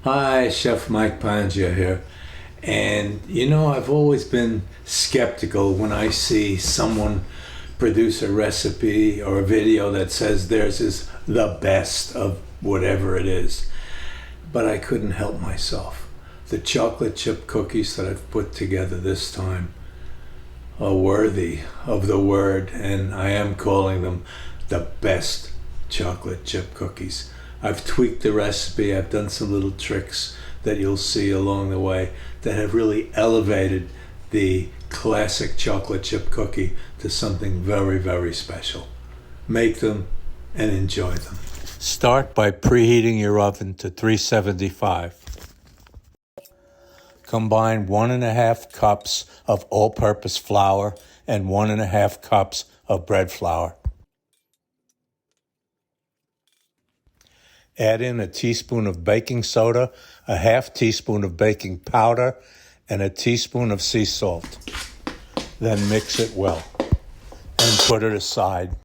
Hi, Chef Mike Pangia here. And I've always been skeptical when I see someone produce a recipe or a video that says theirs is the best of whatever it is. But I couldn't help myself. The chocolate chip cookies that I've put together this time are worthy of the word, and I am calling them the best chocolate chip cookies. I've tweaked the recipe, I've done some little tricks that you'll see along the way that have really elevated the classic chocolate chip cookie to something very, very special. Make them and enjoy them. Start by preheating your oven to 375. Combine 1.5 cups of all-purpose flour and 1.5 cups of bread flour. Add in a teaspoon of baking soda, a half teaspoon of baking powder, and a teaspoon of sea salt. Then mix it well and put it aside.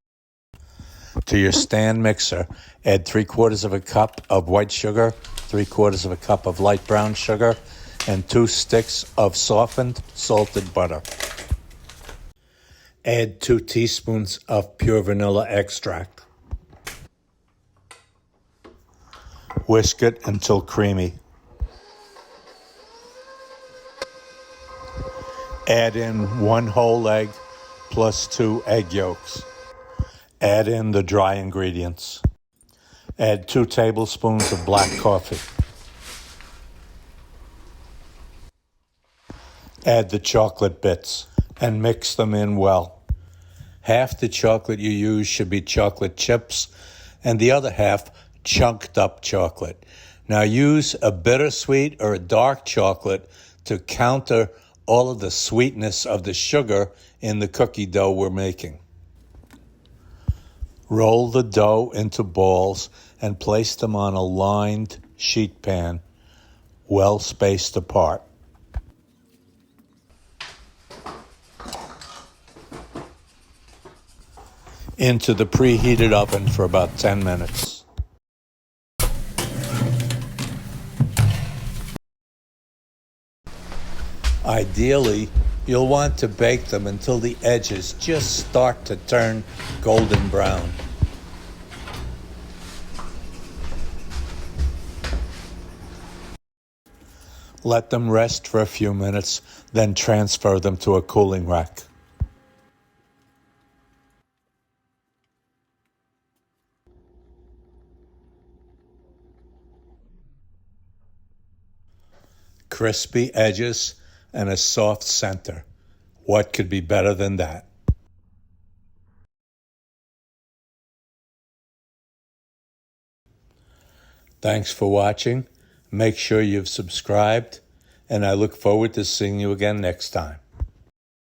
To your stand mixer, add 3/4 of a cup of white sugar, 3/4 of a cup of light brown sugar, and 2 sticks of softened salted butter. Add 2 teaspoons of pure vanilla extract. Whisk it until creamy. Add in 1 whole egg plus 2 egg yolks. Add in the dry ingredients. Add 2 tablespoons of black coffee. Add the chocolate bits and mix them in well. Half the chocolate you use should be chocolate chips and the other half chunked up chocolate. Now use a bittersweet or a dark chocolate to counter all of the sweetness of the sugar in the cookie dough we're making. Roll the dough into balls and place them on a lined sheet pan, well spaced apart. Into the preheated oven for about 10 minutes. Ideally, you'll want to bake them until the edges just start to turn golden brown. Let them rest for a few minutes, then transfer them to a cooling rack. Crispy edges and a soft center. What could be better than that? Thanks for watching. Make sure you've subscribed, and I look forward to seeing you again next time.